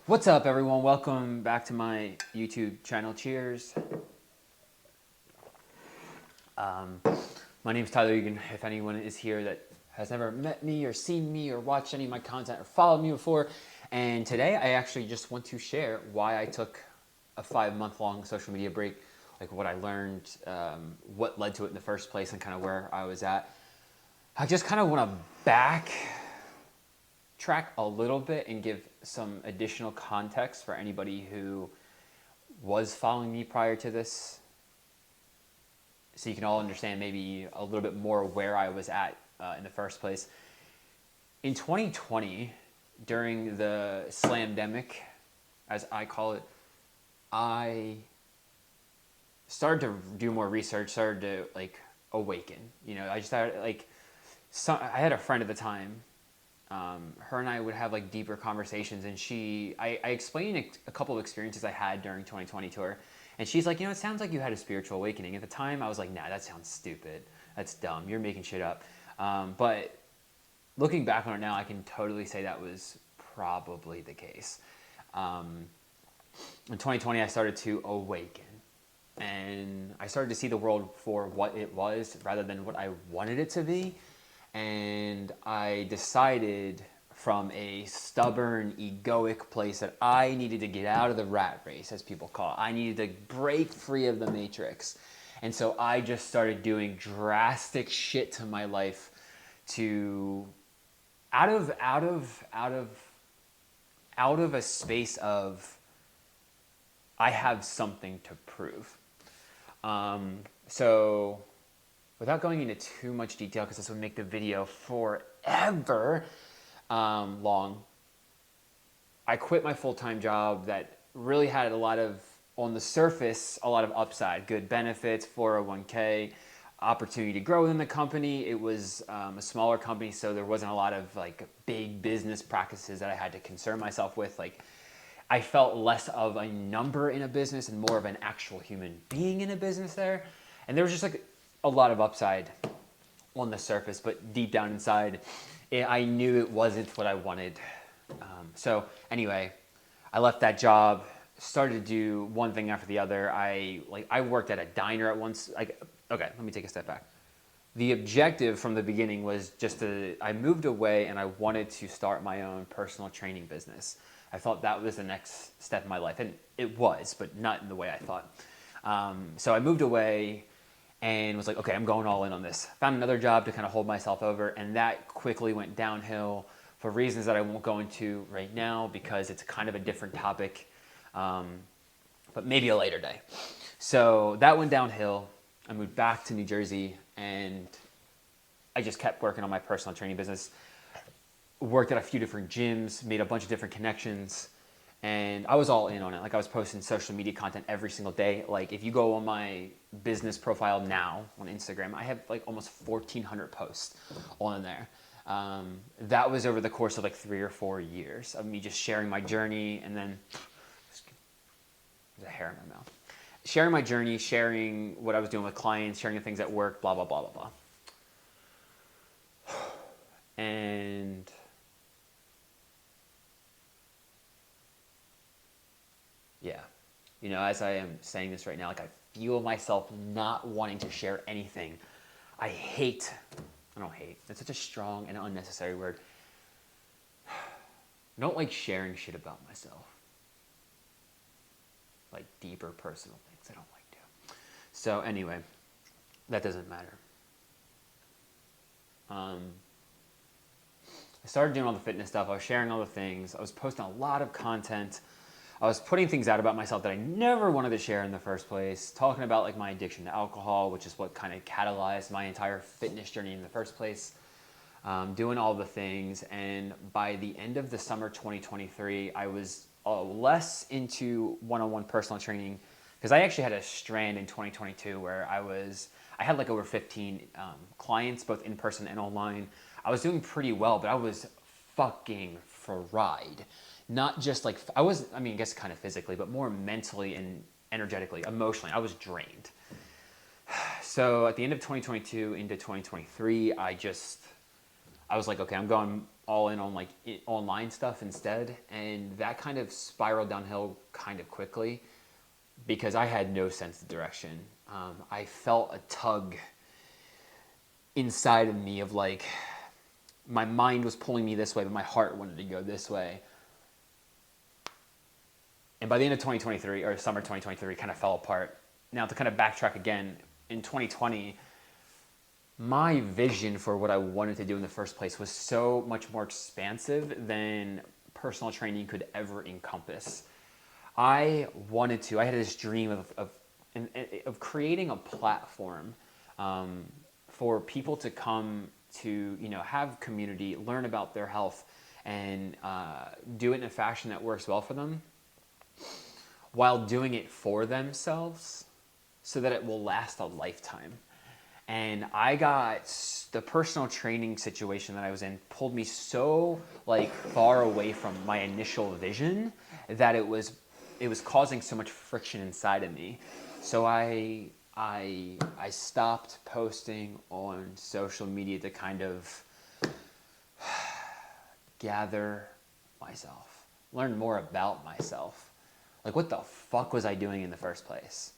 What's up, everyone? Welcome back to my YouTube channel. Cheers. My name's Tyler Egan. If anyone is here that has never met me or seen me or watched any of my content or followed me before, and today I actually just want to share why I took a 5-month-long social media break, like what I learned, what led to it in the first place, and kind of where I was at. I just kind of want to backtrack a little bit and give some additional context for anybody who was following me prior to this, so you can all understand maybe a little bit more where I was at in the first place. In 2020, during the slamdemic, as I call it, I started to do more research, started to awaken. I just had I had a friend at the time. Her and I would have deeper conversations, and I explained a couple of experiences I had during 2020 to her, and she's like, it sounds like you had a spiritual awakening. At the time, I was like, nah, that sounds stupid. That's dumb. You're making shit up. But looking back on it now, I can totally say that was probably the case. In 2020, I started to awaken, and I started to see the world for what it was rather than what I wanted it to be. And I decided from a stubborn, egoic place that I needed to get out of the rat race, as people call it. I needed to break free of the matrix. And so I just started doing drastic shit to my life to out of a space of I have something to prove. So without going into too much detail, because this would make the video forever long, I quit my full-time job that really had on the surface, a lot of upside, good benefits, 401k, opportunity to grow within the company. It was a smaller company, so there wasn't a lot of big business practices that I had to concern myself with. I felt less of a number in a business and more of an actual human being in a business there. And there was just a lot of upside on the surface, but deep down inside, I knew it wasn't what I wanted. So anyway, I left that job, started to do one thing after the other. I worked at a diner at once. Okay, let me take a step back. The objective from the beginning was I moved away and I wanted to start my own personal training business. I thought that was the next step in my life, and it was, but not in the way I thought. So I moved away and was like, okay, I'm going all in on this. Found another job to kind of hold myself over, and that quickly went downhill for reasons that I won't go into right now because it's kind of a different topic, but maybe a later day. So that went downhill. I moved back to New Jersey, and I just kept working on my personal training business. Worked at a few different gyms, made a bunch of different connections, and I was all in on it. I was posting social media content every single day. If you go on my business profile now on Instagram, I have almost 1,400 posts on there. That was over the course of 3 or 4 years of me just sharing my journey, and then there's a hair in my mouth. Sharing my journey, sharing what I was doing with clients, sharing the things at work, blah, blah, blah, blah, blah. And yeah, as I am saying this right now, I feel myself not wanting to share anything. I don't hate, that's such a strong and unnecessary word. I don't like sharing shit about myself. Deeper personal things I don't like to. So anyway, that doesn't matter. I started doing all the fitness stuff. I was sharing all the things. I was posting a lot of content. I was putting things out about myself that I never wanted to share in the first place, talking about my addiction to alcohol, which is what kind of catalyzed my entire fitness journey in the first place, doing all the things. And by the end of the summer 2023, I was less into one-on-one personal training, because I actually had a strand in 2022 where I had over 15 clients, both in person and online. I was doing pretty well, but I was fucking fried. Not just I guess kind of physically, but more mentally and energetically, emotionally. I was drained. So at the end of 2022 into 2023, I was like, okay, I'm going all in on like online stuff instead, and that kind of spiraled downhill kind of quickly because I had no sense of direction. I felt a tug inside of me of like my mind was pulling me this way, but my heart wanted to go this way. And by the end of 2023 or summer 2023, it kind of fell apart. Now to kind of backtrack again, in 2020, my vision for what I wanted to do in the first place was so much more expansive than personal training could ever encompass. I had this dream of creating a platform for people to come to, have community, learn about their health, and do it in a fashion that works well for them while doing it for themselves so that it will last a lifetime. And I got the personal training situation that I was in pulled me so like far away from my initial vision that it was causing so much friction inside of me. So I stopped posting on social media to kind of gather myself, learn more about myself. Like, what the fuck was I doing in the first place?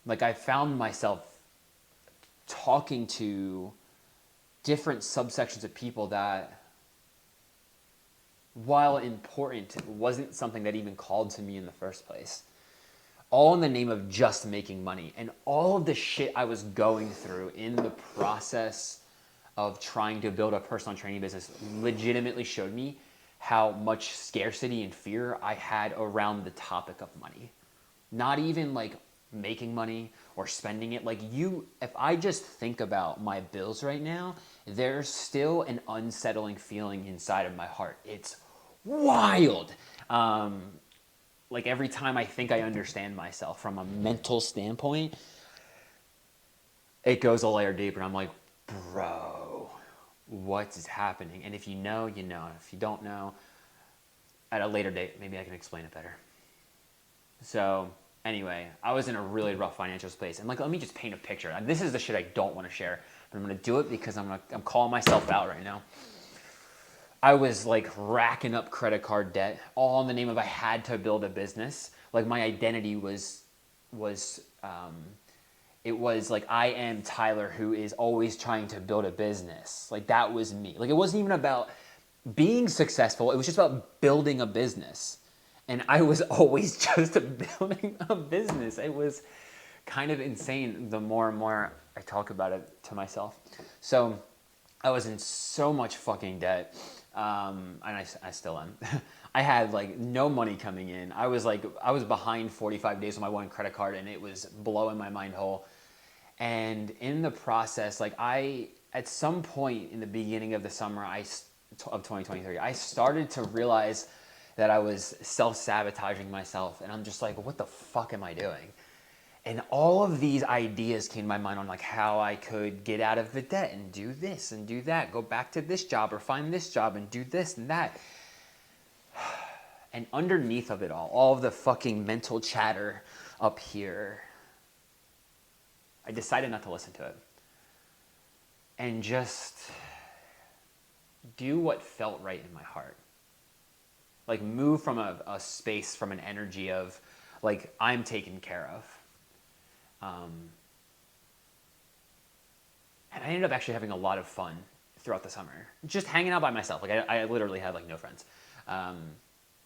Like, I found myself talking to different subsections of people that, while important, wasn't something that even called to me in the first place. All in the name of just making money. And all of the shit I was going through in the process of trying to build a personal training business legitimately showed me how much scarcity and fear I had around the topic of money. Not even like making money or spending it. Like if I just think about my bills right now, there's still an unsettling feeling inside of my heart. It's wild. Like every time I think I understand myself from a mental standpoint, it goes a layer deeper. And I'm like, bro, what is happening? And if you know, you know. If you don't know, at a later date, maybe I can explain it better. So anyway, I was in a really rough financial space. And like, let me just paint a picture. This is the shit I don't want to share, but I'm going to do it because I'm calling myself out right now. I was like racking up credit card debt, all in the name of I had to build a business. Like my identity was like, I am Tyler who is always trying to build a business. Like that was me. Like it wasn't even about being successful. It was just about building a business. And I was always just building a business. It was kind of insane the more and more I talk about it to myself. So I was in so much fucking debt. And I still am. I had like no money coming in. I was behind 45 days on my one credit card and it was blowing my mind whole. And in the process, like at some point in the beginning of the summer of 2023, I started to realize that I was self-sabotaging myself. And I'm just like, what the fuck am I doing? And all of these ideas came to my mind on like how I could get out of the debt and do this and do that, go back to this job or find this job and do this and that. And underneath of it all of the fucking mental chatter up here, I decided not to listen to it. And just do what felt right in my heart. Like move from a space, from an energy of like, I'm taken care of. And I ended up actually having a lot of fun throughout the summer, just hanging out by myself. Like I literally had like no friends,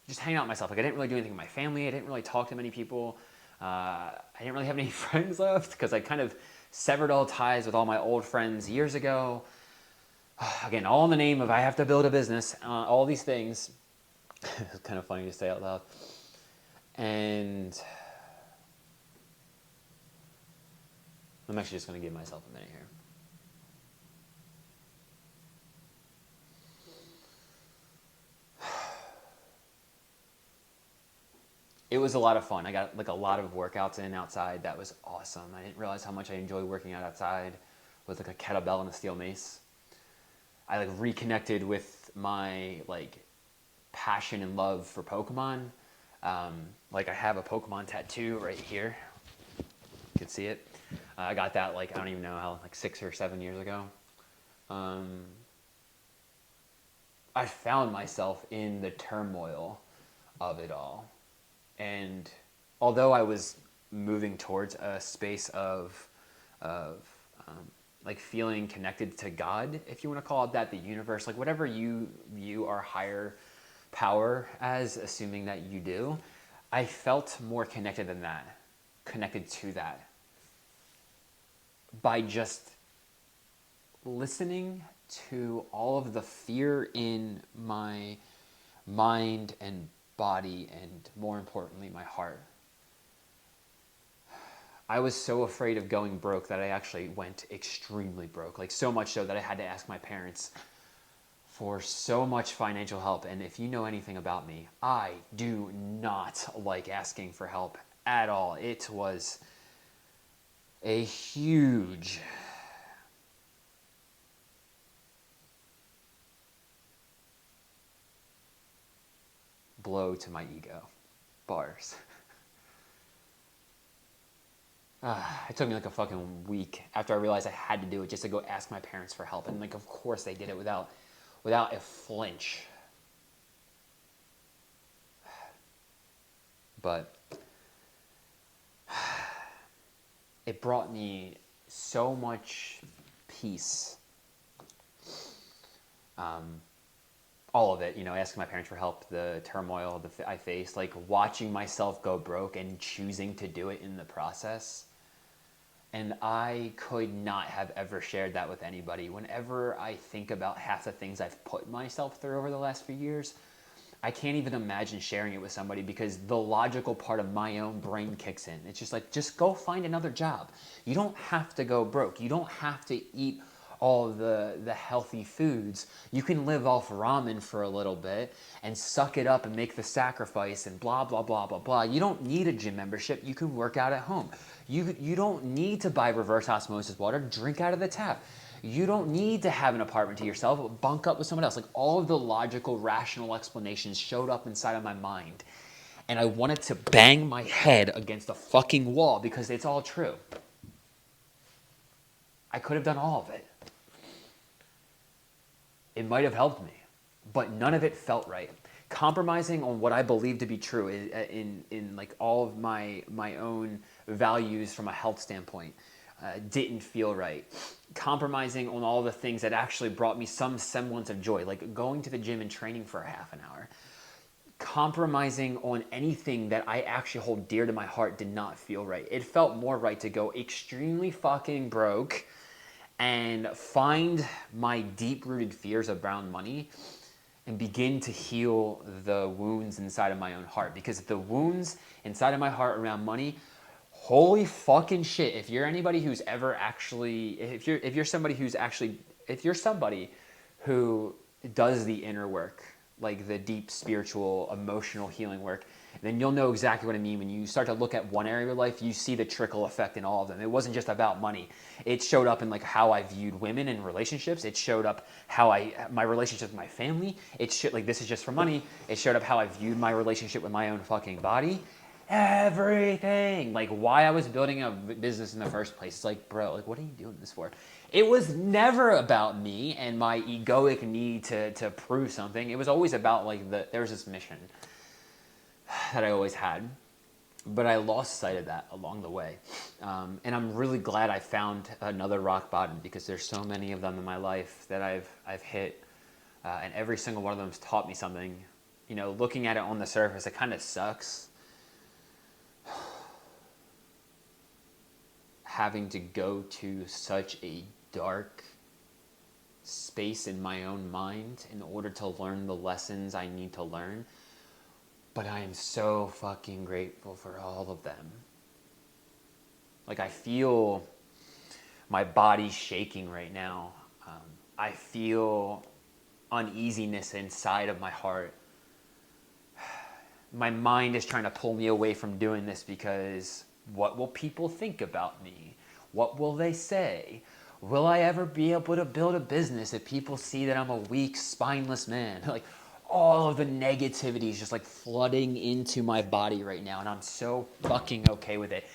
just hanging out with myself. Like I didn't really do anything with my family. I didn't really talk to many people. I didn't really have any friends left because I kind of severed all ties with all my old friends years ago. Again, all in the name of I have to build a business, all these things. It's kind of funny to say out loud. And I'm actually just going to give myself a minute here. It was a lot of fun. I got like a lot of workouts in outside. That was awesome. I didn't realize how much I enjoy working out outside with like a kettlebell and a steel mace. I like reconnected with my like passion and love for Pokemon. Like I have a Pokemon tattoo right here. You can see it. I got that like, I don't even know how, like 6 or 7 years ago. I found myself in the turmoil of it all. And although I was moving towards a space of like feeling connected to God, if you want to call it that, the universe, like whatever you view our higher power as, assuming that you do, I felt more connected than that, connected to that, by just listening to all of the fear in my mind and body, and more importantly, my heart. I was so afraid of going broke that I actually went extremely broke. Like so much so that I had to ask my parents for so much financial help. And if you know anything about me, I do not like asking for help at all. It was a huge blow to my ego. Bars. It took me like a fucking week after I realized I had to do it just to go ask my parents for help. And like, of course they did it without a flinch. But it brought me so much peace. All of it, you know, asking my parents for help, the turmoil I faced, like watching myself go broke and choosing to do it in the process. And I could not have ever shared that with anybody. Whenever I think about half the things I've put myself through over the last few years, I can't even imagine sharing it with somebody, because the logical part of my own brain kicks in. It's just like, just go find another job. You don't have to go broke. You don't have to eat all the healthy foods. You can live off ramen for a little bit and suck it up and make the sacrifice and blah, blah, blah, blah, blah. You don't need a gym membership. You can work out at home. You don't need to buy reverse osmosis water. Drink out of the tap. You don't need to have an apartment to yourself. Bunk up with someone else. Like, all of the logical, rational explanations showed up inside of my mind. And I wanted to bang my head against a fucking wall because it's all true. I could have done all of it. It might have helped me, but none of it felt right. Compromising on what I believe to be true in like all of my own values from a health standpoint didn't feel right. Compromising on all the things that actually brought me some semblance of joy, like going to the gym and training for a half an hour. Compromising on anything that I actually hold dear to my heart did not feel right. It felt more right to go extremely fucking broke and find my deep-rooted fears around money and begin to heal the wounds inside of my own heart. Because the wounds inside of my heart around money, holy fucking shit, if you're anybody who's ever actually, if you're somebody who does the inner work, like the deep spiritual, emotional healing work, then you'll know exactly what I mean. When you start to look at one area of your life, you see the trickle effect in all of them. It wasn't just about money. It showed up in like how I viewed women in relationships. It showed up how my relationship with my family. Like, this is just for money. It showed up how I viewed my relationship with my own fucking body. Everything. Like, why I was building a business in the first place. It's like, bro, like, what are you doing this for? It was never about me and my egoic need to prove something. It was always about like there was this mission that I always had, but I lost sight of that along the way. And I'm really glad I found another rock bottom, because there's so many of them in my life that I've hit, and every single one of them has taught me something. You know, looking at it on the surface, it kind of sucks having to go to such a dark space in my own mind in order to learn the lessons I need to learn. But I am so fucking grateful for all of them. Like, I feel my body shaking right now. I feel uneasiness inside of my heart. My mind is trying to pull me away from doing this, because what will people think about me? What will they say? Will I ever be able to build a business if people see that I'm a weak, spineless man? Like, all of the negativity is just like flooding into my body right now, and I'm so fucking okay with it,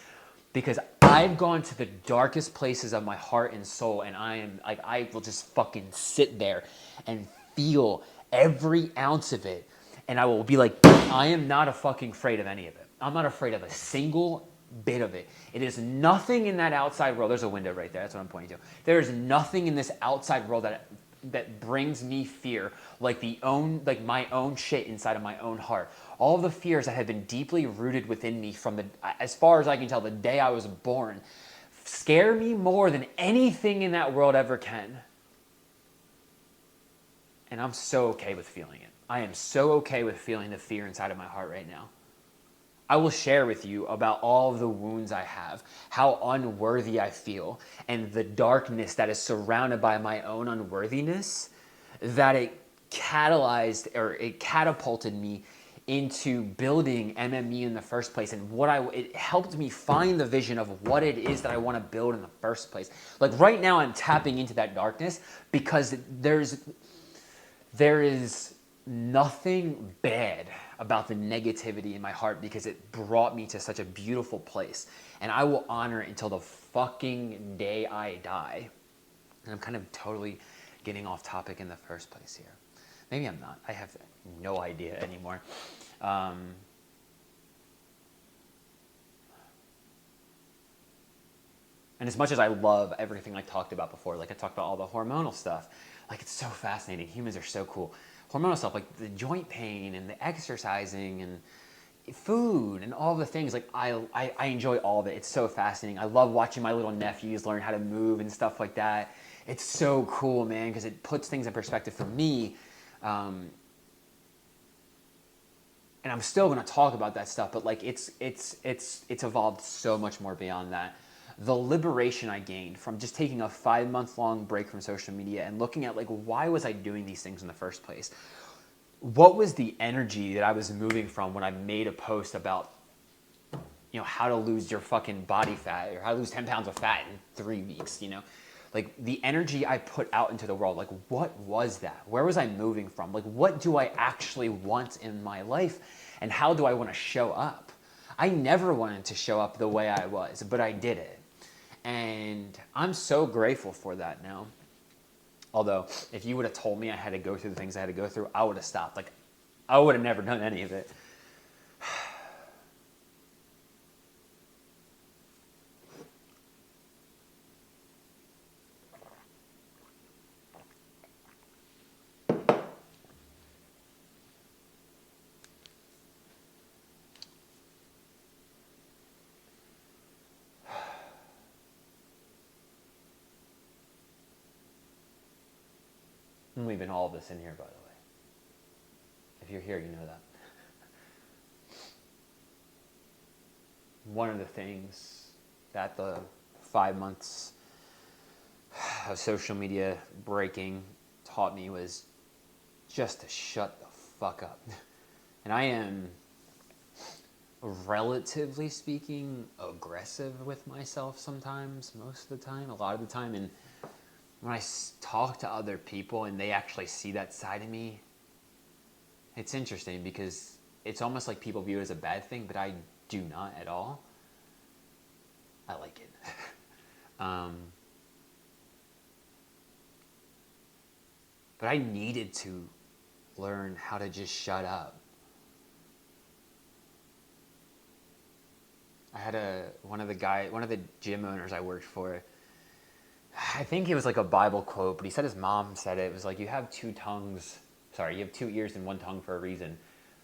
because I've gone to the darkest places of my heart and soul, and I will just fucking sit there and feel every ounce of it. And I will be like, I am not fucking afraid of any of it. I'm not afraid of a single bit of it. It is nothing in that outside world. There's a window right there. That's what I'm pointing to. There is nothing in this outside world that brings me fear like my own shit inside of my own heart. All of the fears that have been deeply rooted within me from as far as I can tell, the day I was born, scare me more than anything in that world ever can. And I'm so okay with feeling it. I am so okay with feeling the fear inside of my heart right now. I will share with you about all of the wounds I have, how unworthy I feel, and the darkness that is surrounded by my own unworthiness, that it catapulted me into building MME in the first place, and it helped me find the vision of what it is that I want to build in the first place. Like right now I'm tapping into that darkness because there is nothing bad about the negativity in my heart because it brought me to such a beautiful place. And I will honor it until the fucking day I die. And I'm kind of totally getting off topic in the first place here. Maybe I'm not. I have no idea anymore. And as much as I love everything I talked about before, like I talked about all the hormonal stuff, like it's so fascinating. Humans are so cool. Hormonal stuff, like the joint pain and the exercising and food and all the things, like I enjoy all of it. It's so fascinating. I love watching my little nephews learn how to move and stuff like that. It's so cool, man, because it puts things in perspective for me. And I'm still going to talk about that stuff, but like it's evolved so much more beyond that. The liberation I gained from just taking a 5-month-long break from social media and looking at like, why was I doing these things in the first place? What was the energy that I was moving from when I made a post about, how to lose your fucking body fat or how to lose 10 pounds of fat in 3 weeks, Like the energy I put out into the world, like what was that? Where was I moving from? Like what do I actually want in my life? And how do I want to show up? I never wanted to show up the way I was, but I did it. And I'm so grateful for that now. Although, if you would have told me I had to go through the things I had to go through, I would have stopped. Like, I would have never done any of it. I'm leaving all of this in here, by the way. If you're here, you know that. One of the things that the 5 months of social media breaking taught me was just to shut the fuck up. And I am, relatively speaking, aggressive with myself sometimes, most of the time, a lot of the time. And when I talk to other people and they actually see that side of me, it's interesting because it's almost like people view it as a bad thing, but I do not at all. I like it. But I needed to learn how to just shut up. I had one of the gym owners I worked for, I think it was like a Bible quote, but he said his mom said it. It was like, you have 2 ears and 1 tongue for a reason.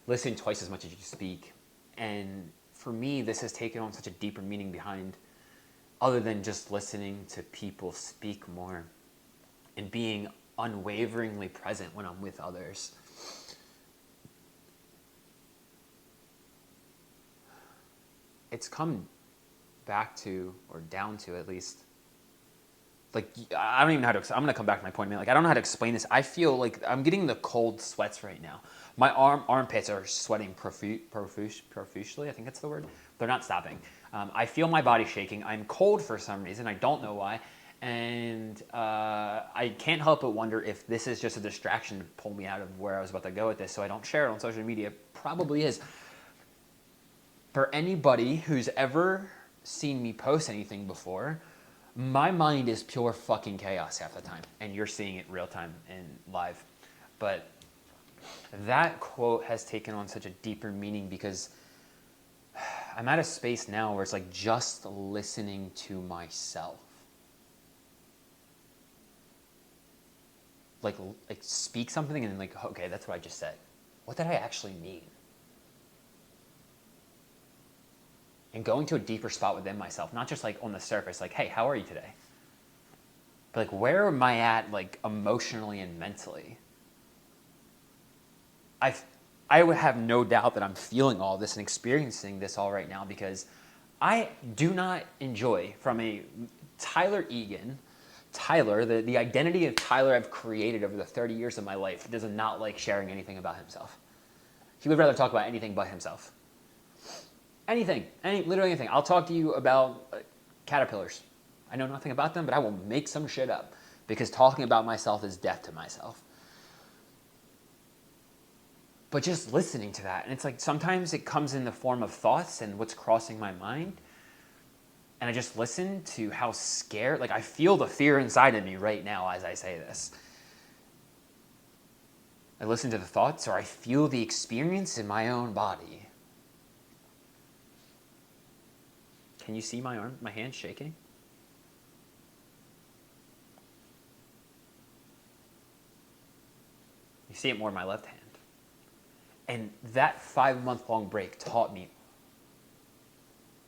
Listen twice as much as you speak. And for me, this has taken on such a deeper meaning behind, other than just listening to people speak more and being unwaveringly present when I'm with others. It's come back to, or down to at least, like, I don't even know how to, I'm going to come back to my point, man. Like, I don't know how to explain this. I feel like I'm getting the cold sweats right now. My armpits are sweating profusely. I think that's the word. They're not stopping. I feel my body shaking. I'm cold for some reason. I don't know why. And I can't help but wonder if this is just a distraction to pull me out of where I was about to go with this, so I don't share it on social media. Probably is. For anybody who's ever seen me post anything before, my mind is pure fucking chaos half the time, and you're seeing it real time and live. But That quote has taken on such a deeper meaning because I'm at a space now where it's like just listening to myself. Like speak something and then like, okay, that's what I just said. What did I actually mean? And going to a deeper spot within myself, not just like on the surface, like, hey, how are you today? But like, where am I at, like emotionally and mentally? I would have no doubt that I'm feeling all this and experiencing this all right now because I do not enjoy from a Tyler Egan, Tyler, the identity of Tyler I've created over the 30 years of my life does not like sharing anything about himself. He would rather talk about anything but himself. Anything, literally anything. I'll talk to you about caterpillars. I know nothing about them, but I will make some shit up because talking about myself is death to myself. But just listening to that, and it's like sometimes it comes in the form of thoughts and what's crossing my mind. And I just listen to how scared, like I feel the fear inside of me right now as I say this. I listen to the thoughts or I feel the experience in my own body. Can you see my arm, my hand shaking? You see it more in my left hand. And that 5-month-long break taught me,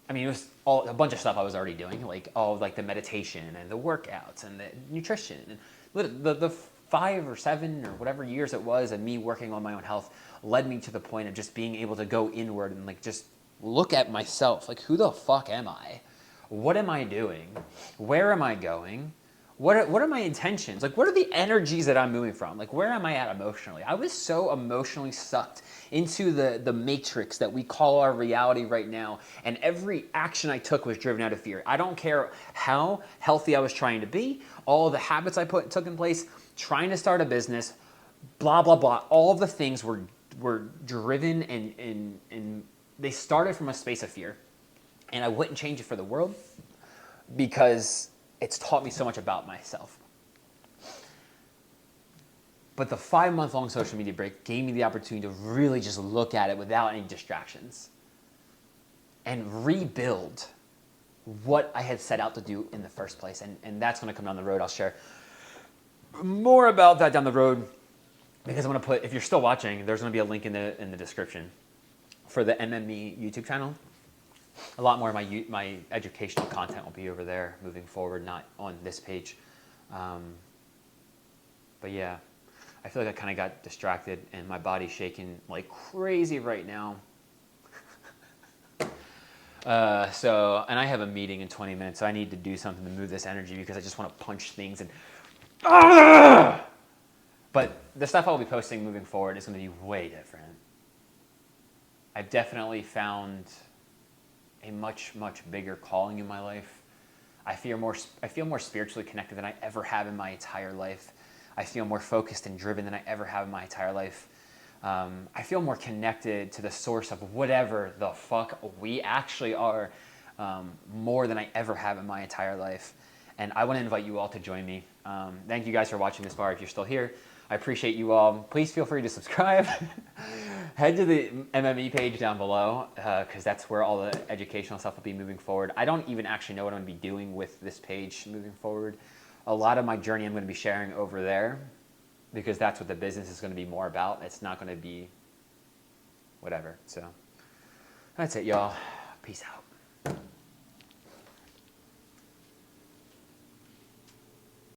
I mean, it was a bunch of stuff I was already doing, like all like the meditation and the workouts and the nutrition. And the 5 or 7 or whatever years it was of me working on my own health led me to the point of just being able to go inward and like just look at myself. Like, who the fuck am I? What am I doing? Where am I going? What are my intentions? Like, what are the energies that I'm moving from? Like, where am I at emotionally? I was so emotionally sucked into the matrix that we call our reality right now. And every action I took was driven out of fear. I don't care how healthy I was trying to be, all the habits I took in place, trying to start a business, blah, blah, blah. All of the things were driven and they started from a space of fear. And I wouldn't change it for the world because it's taught me so much about myself. But the 5-month-long social media break gave me the opportunity to really just look at it without any distractions and rebuild what I had set out to do in the first place. And that's going to come down the road. I'll share more about that down the road because I'm going to put, if you're still watching, there's going to be a link in the description for the MME YouTube channel. A lot more of my educational content will be over there moving forward, not on this page. But yeah, I feel like I kind of got distracted and my body's shaking like crazy right now. And I have a meeting in 20 minutes, so I need to do something to move this energy because I just want to punch things and... But the stuff I'll be posting moving forward is going to be way different. I've definitely found a much, much bigger calling in my life. I feel more spiritually connected than I ever have in my entire life. I feel more focused and driven than I ever have in my entire life. I feel more connected to the source of whatever the fuck we actually are, more than I ever have in my entire life. And I want to invite you all to join me. Thank you guys for watching this far if you're still here. I appreciate you all. Please feel free to subscribe. Head to the MME page down below because that's where all the educational stuff will be moving forward. I don't even actually know what I'm going to be doing with this page moving forward. A lot of my journey I'm going to be sharing over there because that's what the business is going to be more about. It's not going to be whatever. So that's it, y'all. Peace out.